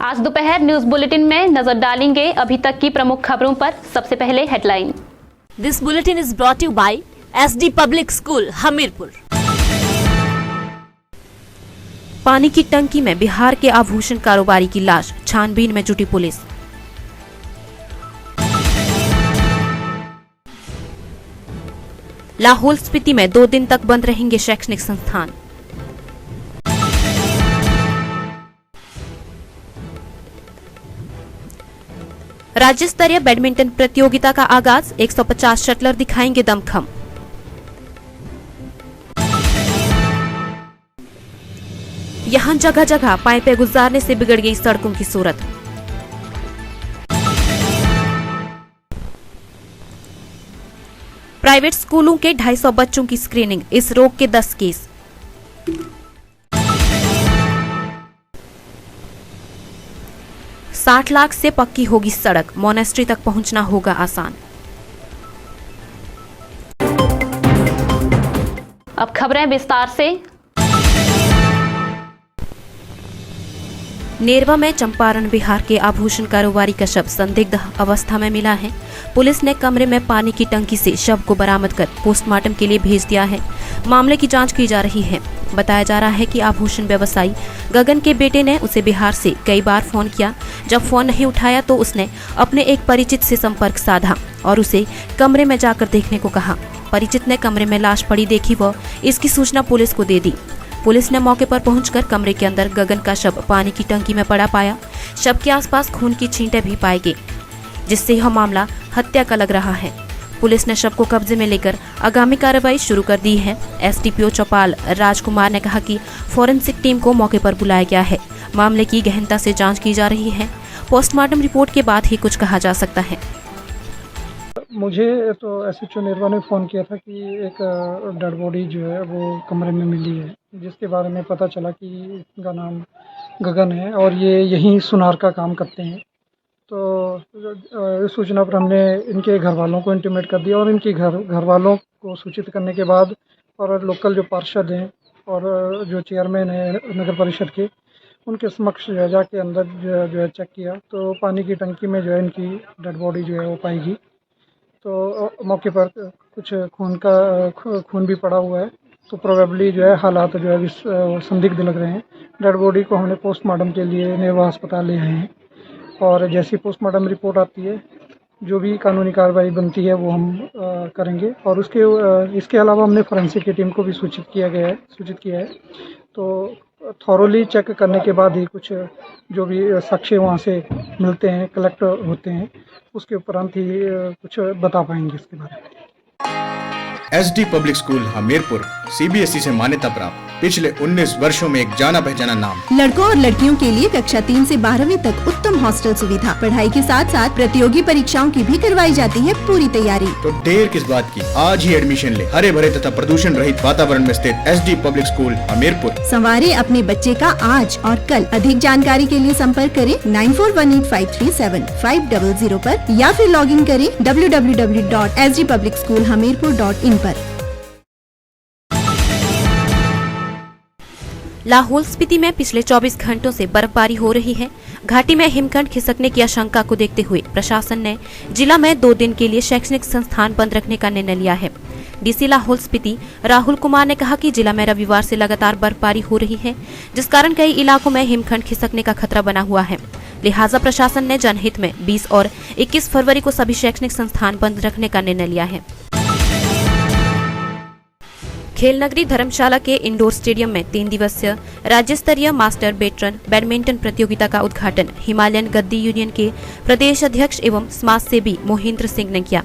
आज दोपहर news bulletin में नजर डालेंगे अभी तक की प्रमुख खबरों पर। सबसे पहले headline. This bulletin is brought you by SD public school Hamirpur. पानी की टंकी में बिहार के आभूषण कारोबारी की लाश, छानबीन में जुटी पुलिस। लाहौल स्पीति में 2 दिन तक बंद रहेंगे शैक्षणिक संस्थान। राज्य स्तरीय बैडमिंटन प्रतियोगिता का आगाज, 150 शटलर दिखाएंगे दमखम। यहां जगह जगह पाइपें गुजारने से बिगड़ गई सड़कों की सूरत। प्राइवेट स्कूलों के 250 बच्चों की स्क्रीनिंग, इस रोग के 10 केस। $60 लाख से पक्की होगी सड़क, मोनेस्ट्री तक पहुंचना होगा आसान। अब खबरें विस्तार से। नेरवा में चंपारण बिहार के आभूषण कारोबारी का शव संदिग्ध अवस्था में मिला है। पुलिस ने कमरे में पानी की टंकी से शव को बरामद कर पोस्टमार्टम के लिए भेज दिया है। मामले की जांच की जा रही है। बताया जा रहा है कि आभूषण व्यवसायी गगन के बेटे ने उसे बिहार से कई बार फोन किया। जब फोन नहीं उठाया तो उसने अपने एक परिचित से संपर्क साधा और उसे कमरे में जाकर देखने को कहा। परिचित ने कमरे में लाश पड़ी देखी व इसकी सूचना पुलिस को दे दी। पुलिस ने मौके पर पहुंचकर कमरे के अंदर गगन का शव पानी की टंकी में पड़ा पाया। शव के आसपास खून की छींटें भी पाई गई, जिससे यह मामला हत्या का लग रहा है। पुलिस ने शव को कब्जे में लेकर आगामी कार्रवाई शुरू कर दी है। एसडीपीओ चौपाल राजकुमार ने कहा कि फॉरेंसिक टीम को मौके पर बुलाया गया है। मामले की गहनता से जांच की जा रही है। पोस्टमार्टम रिपोर्ट के बाद ही कुछ कहा जा सकता है। मुझे तो एसएचओ नेरवा ने फ़ोन किया था कि एक डेड बॉडी जो है वो कमरे में मिली है, जिसके बारे में पता चला कि इनका नाम गगन है और ये यहीं सुनार का काम करते हैं। तो इस सूचना पर हमने इनके घर वालों को इंटीमेट कर दिया और इनके घर वालों को सूचित करने के बाद और लोकल जो पार्षद हैं और जो चेयरमैन है नगर परिषद के, उनके समक्ष जो है जाके अंदर जो है चेक किया तो पानी की टंकी में जो है इनकी डेड बॉडी जो है वो पाई गई। तो मौके पर कुछ खून भी पड़ा हुआ है, तो प्रोबेबली जो है हालात जो है संदिग्ध लग रहे हैं। डेड बॉडी को हमने पोस्टमार्टम के लिए नेरवा अस्पताल ले आए हैं और जैसी पोस्टमार्टम रिपोर्ट आती है, जो भी कानूनी कार्रवाई बनती है वो हम करेंगे। और इसके अलावा हमने फोरेंसिक की टीम को भी सूचित किया है। तो थॉरोली चेक करने के बाद ही कुछ जो भी साक्ष्य वहाँ से मिलते हैं, कलेक्ट होते हैं, उसके उपरांत ही कुछ बता पाएंगे इसके बारे में। SD public school Hamirpur CBSE से मान्यता प्राप्त, पिछले 19 वर्षों में एक जाना पहचाना नाम। लड़कों और लड़कियों के लिए कक्षा 3 से 12वीं तक उत्तम हॉस्टल सुविधा, पढ़ाई के साथ साथ प्रतियोगी परीक्षाओं की भी करवाई जाती है पूरी तैयारी। तो देर किस बात की, आज ही एडमिशन ले हरे भरे तथा प्रदूषण रहित वातावरण में स्थित एसडी पब्लिक स्कूल हमीरपुर। संवारे अपने बच्चे का आज और कल। अधिक जानकारी के लिए संपर्क करें 9418537500 पर या फिर लॉग इन करें www.sdpublicschoolhamirpur.in पर। लाहौल स्पीति में पिछले 24 घंटों से बर्फबारी हो रही है। घाटी में हिमखंड खिसकने की आशंका को देखते हुए प्रशासन ने जिला में 2 दिन के लिए शैक्षणिक संस्थान बंद रखने का निर्णय लिया है। डीसी लाहौल स्पीति राहुल कुमार ने कहा कि जिला में रविवार से लगातार बर्फबारी हो रही है, जिस कारण कई इलाकों में हिमखंड खिसकने का खतरा बना हुआ है। लिहाजा प्रशासन ने जनहित में 20 और 21 फरवरी को सभी शैक्षणिक संस्थान बंद रखने का निर्णय लिया है। खेल नगरी धर्मशाला के इंडोर स्टेडियम में 3 दिवसीय राज्य स्तरीय मास्टर वेटरन बैडमिंटन प्रतियोगिता का उद्घाटन हिमालयन गद्दी यूनियन के प्रदेश अध्यक्ष एवं समाज सेवी मोहिंद्र सिंह ने किया।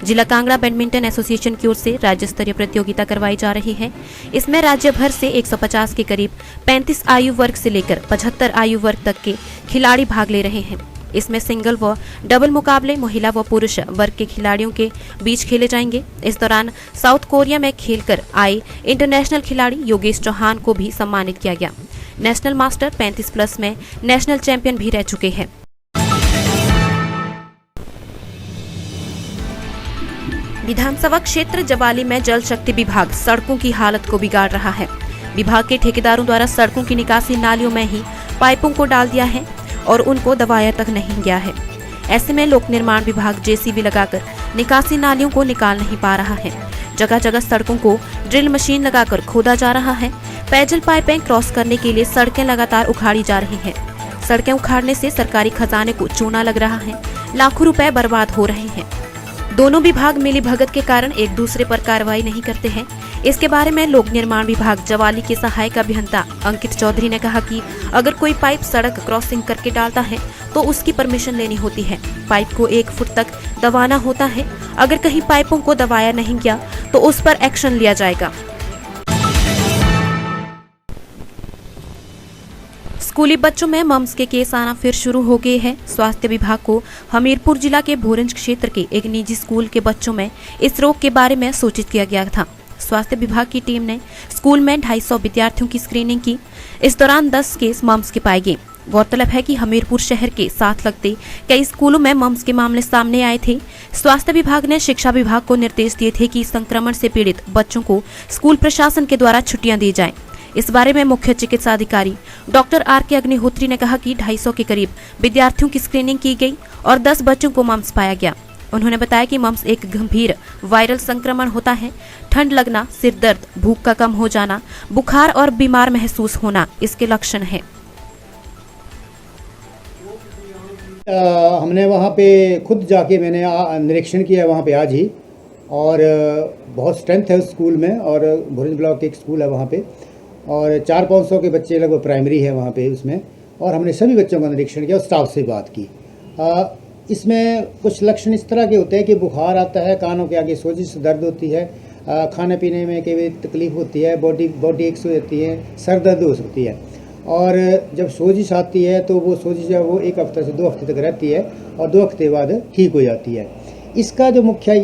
जिला कांगड़ा बैडमिंटन एसोसिएशन की ओर से राज्य स्तरीय प्रतियोगिता करवाई जा रही है। इसमें राज्य भर से 150 के करीब 35 आयु वर्ग से लेकर 75 आयु वर्ग तक के खिलाड़ी भाग ले रहे हैं। इसमें सिंगल व डबल मुकाबले महिला व पुरुष वर्ग के खिलाड़ियों के बीच खेले जाएंगे। इस दौरान साउथ कोरिया में खेलकर आए इंटरनेशनल खिलाड़ी योगेश चौहान को भी सम्मानित किया गया। नेशनल मास्टर 35+ में नेशनल चैंपियन भी रह चुके हैं। विधानसभा क्षेत्र जवाली में जल शक्ति विभाग सड़कों की हालत को बिगाड़ रहा है। विभाग के ठेकेदारों द्वारा सड़कों की निकासी नालियों में ही पाइपों को डाल दिया है और उनको दबाया तक नहीं गया है। ऐसे में लोक निर्माण विभाग जेसीबी लगाकर निकासी नालियों को निकाल नहीं पा रहा है। जगह जगह सड़कों को ड्रिल मशीन लगाकर खोदा जा रहा है। पेयजल पाइपें क्रॉस करने के लिए सड़कें लगातार उखाड़ी जा रही हैं। सड़कें उखाड़ने से सरकारी खजाने को चूना लग रहा है, लाखों रुपए बर्बाद हो रहे हैं। दोनों विभाग मिली भगत के कारण एक दूसरे पर कार्रवाई नहीं करते हैं। इसके बारे में लोक निर्माण विभाग जवाली के सहायक अभियंता अंकित चौधरी ने कहा कि अगर कोई पाइप सड़क क्रॉसिंग करके डालता है तो उसकी परमिशन लेनी होती है। पाइप को 1 फुट तक दबाना होता है। अगर कहीं पाइपों को दबाया नहीं गया तो उस पर एक्शन लिया जाएगा। स्कूली बच्चों में मम्स के केस आना फिर शुरू हो गए हैं। स्वास्थ्य विभाग को हमीरपुर जिला के भोरंज क्षेत्र के एक निजी स्कूल के बच्चों में इस रोग के बारे में सूचित किया गया था। स्वास्थ्य विभाग की टीम ने स्कूल में 250 विद्यार्थियों की स्क्रीनिंग की। इस दौरान 10 केस मम्स के पाए गए। गौरतलब है कि हमीरपुर शहर के साथ लगते कई स्कूलों में मम्स के मामले सामने आए थे। स्वास्थ्य विभाग ने शिक्षा विभाग को निर्देश दिए थे कि संक्रमण से पीड़ित बच्चों को स्कूल प्रशासन के द्वारा छुट्टियां दी जाएं। इस बारे में मुख्य चिकित्सा अधिकारी डॉक्टर आर.के. अग्निहोत्री ने कहा कि 250 के करीब विद्यार्थियों की स्क्रीनिंग की गई और 10 बच्चों को मम्स पाया गया। उन्होंने बताया कि मम्स एक गंभीर वायरल संक्रमण होता है। ठंड लगना, सिर दर्द, भूख का कम हो जाना, बुखार और बीमार महसूस होना इसके लक्षण है। हमने वहाँ पे खुद जाके मैंने निरीक्षण किया वहाँ पे आज ही, और बहुत स्ट्रेंथ है उस स्कूल में। और भोरंज ब्लॉक के एक स्कूल है वहाँ पे, और 400-500 के बच्चे लगभग प्राइमरी है वहाँ पे उसमें। और हमने सभी बच्चों का निरीक्षण किया और स्टाफ से बात की। इसमें कुछ लक्षण इस तरह के होते हैं कि बुखार आता है, कानों के आगे सोजिश, दर्द होती है, खाने पीने में कई तकलीफ होती है, बॉडी एक्स हो जाती है, सर दर्द हो सकती है। और जब सोजिश आती है तो वो सोजिश जो वो 1 हफ्ते से 2 हफ्ते तक रहती है और 2 हफ्ते बाद ठीक हो जाती है। इसका जो मुख्य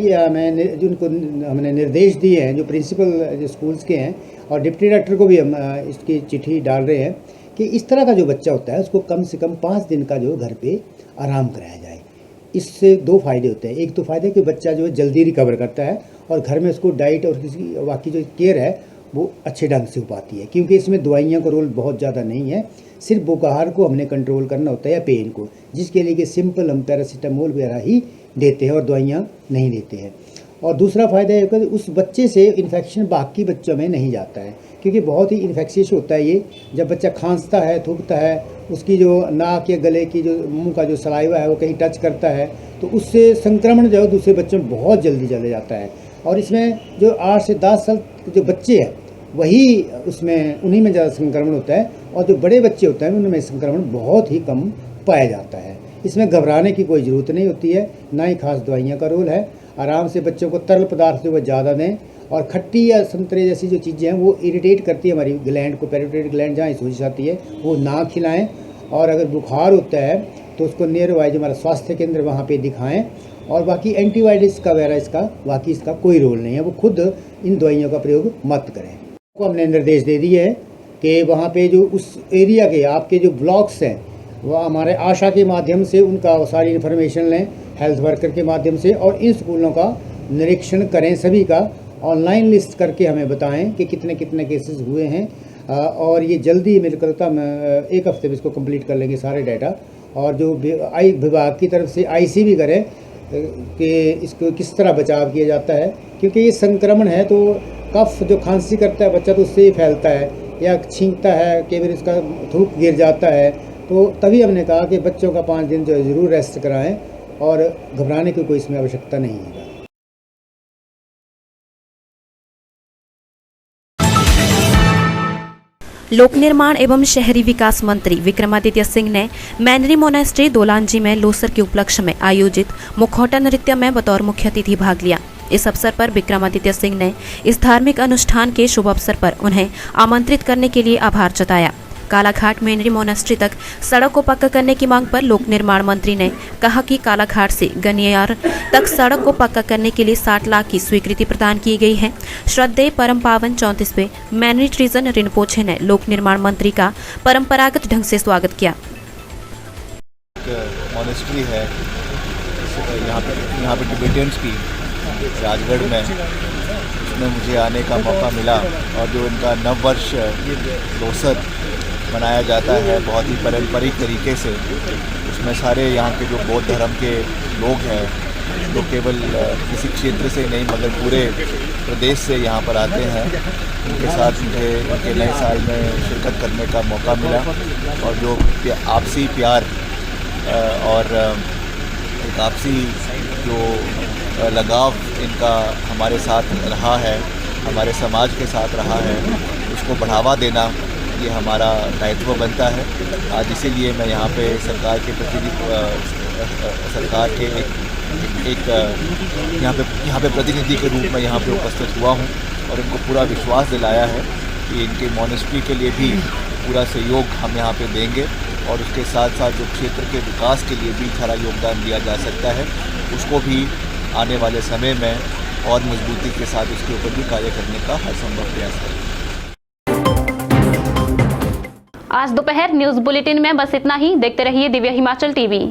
जिनको हमने निर्देश दिए हैं, जो प्रिंसिपल जो स्कूल्स के हैं, और डिप्टी डायरेक्टर को भी हम इसकी चिट्ठी डाल रहे हैं कि इस तरह का जो बच्चा होता है उसको कम से कम 5 दिन का जो घर पे आराम कराया जाए। इससे 2 फायदे होते हैं। एक तो फायदा कि बच्चा जो है जल्दी रिकवर करता है और घर में उसको डाइट और किसी बाकी जो केयर है वो अच्छे ढंग से हो पाती है, क्योंकि इसमें दवाइयों का रोल बहुत ज़्यादा नहीं है। सिर्फ बुखार को हमने कंट्रोल करना होता है या पेन को, जिसके लिए कि सिंपल हम पैरासीटामोल वगैरह ही देते हैं और दवाइयाँ नहीं देते हैं। और दूसरा फ़ायदा है कि उस बच्चे से इन्फेक्शन बाकी बच्चों में नहीं जाता है, क्योंकि बहुत ही इन्फेक्शियस होता है ये। जब बच्चा खांसता है, थूकता है, उसकी जो नाक या गले की जो मुंह का जो सलाइवा है वो कहीं टच करता है तो उससे संक्रमण जो है दूसरे बच्चों में बहुत जल्दी चले जाता है। और इसमें जो 8 से 10 साल के जो बच्चे हैं वही उसमें उन्हीं में ज़्यादा संक्रमण होता है, और जो बड़े बच्चे होते हैं उनमें संक्रमण बहुत ही कम पाया जाता है। इसमें घबराने की कोई ज़रूरत नहीं होती है, ना ही खास दवाइयाँ का रोल है। आराम से बच्चों को तरल पदार्थ जो वो ज़्यादा दें, और खट्टी या संतरे जैसी जो चीज़ें हैं वो इरिटेट करती है हमारी ग्लैंड को, पैरोटिड ग्लैंड जहाँ सोजिश आती है वो ना खिलाएं। और अगर बुखार होता है तो उसको नियर बाय जो हमारा स्वास्थ्य केंद्र वहाँ पे दिखाएं। और बाकी एंटीबायोटिक्स का वगैरह इसका कोई रोल नहीं है, वो खुद इन दवाइयों का प्रयोग मत करें। को हमने निर्देश दे दिए है कि वहाँ पे जो उस एरिया के आपके जो ब्लॉक्स हैं वह हमारे आशा के माध्यम से उनका सारी इन्फॉर्मेशन लें, हेल्थ वर्कर के माध्यम से, और इन स्कूलों का निरीक्षण करें, सभी का ऑनलाइन लिस्ट करके हमें बताएं कि कितने कितने केसेस हुए हैं। और ये जल्दी मेरे को लगता है 1 हफ्ते में इसको कंप्लीट कर लेंगे सारे डाटा। और जो विभाग की तरफ से आईसी भी करें कि इसको किस तरह बचाव किया जाता है, क्योंकि ये संक्रमण है तो कफ जो खांसी करता है बच्चा तो उससे ही फैलता है, या छींकता है, कई बार इसका थूक गिर जाता है। तो तभी हमने कहा कि बच्चों का 5 दिन जो है ज़रूर रेस्ट कराएं, और घबराने की कोई इसमें आवश्यकता नहीं है। लोक निर्माण एवं शहरी विकास मंत्री विक्रमादित्य सिंह ने मैनरी मोनेस्ट्री दोलांजी में लोसर के उपलक्ष्य में आयोजित मुखौटा नृत्य में बतौर मुख्य अतिथि भाग लिया। इस अवसर पर विक्रमादित्य सिंह ने इस धार्मिक अनुष्ठान के शुभ अवसर पर उन्हें आमंत्रित करने के लिए आभार जताया। कालाघाट मैनरी मोनेस्ट्री तक सड़क को पक्का करने की मांग पर लोक निर्माण मंत्री ने कहा कि कालाघाट से गनियार तक सड़क को पक्का करने के लिए 60 लाख की स्वीकृति प्रदान की गई है। श्रद्धेय परम पावन 34वें मैनरी ट्रिजन रिनपोछे ने लोक निर्माण मंत्री का परंपरागत ढंग से स्वागत किया। मोनेस्ट्री है यहाँ पे टिबेटियंस की राजगढ़ में, उसमें मुझे आने का मौका मिला। और जो इनका नव वर्ष लोसर मनाया जाता है बहुत ही पारंपरिक तरीके से। उसमें सारे यहाँ के जो बौद्ध धर्म के लोग हैं, जो केवल किसी क्षेत्र से नहीं मगर पूरे प्रदेश से यहाँ पर आते हैं, उनके साथ मुझे उनके नए साल में शिरकत करने का मौका मिला। और जो आपसी प्यार और एक आपसी जो लगाव इनका हमारे साथ रहा है, हमारे समाज के साथ रहा है, उसको बढ़ावा देना ये हमारा दायित्व बनता है। आज इसीलिए मैं यहाँ पे सरकार के सरकार के एक यहाँ पे प्रतिनिधि के रूप में यहाँ पे उपस्थित हुआ हूँ और इनको पूरा विश्वास दिलाया है कि इनके मॉनेस्ट्री के लिए भी पूरा सहयोग हम यहाँ पे देंगे और उसके साथ साथ जो क्षेत्र के विकास के लिए भी सारा योगदान दिया जा सकता है, उसको भी आने वाले समय में और मजबूती के साथ उसके ऊपर भी कार्य करने का हर संभव प्रयास करें। आज दोपहर न्यूज बुलेटिन में बस इतना ही। देखते रहिए दिव्य हिमाचल टीवी।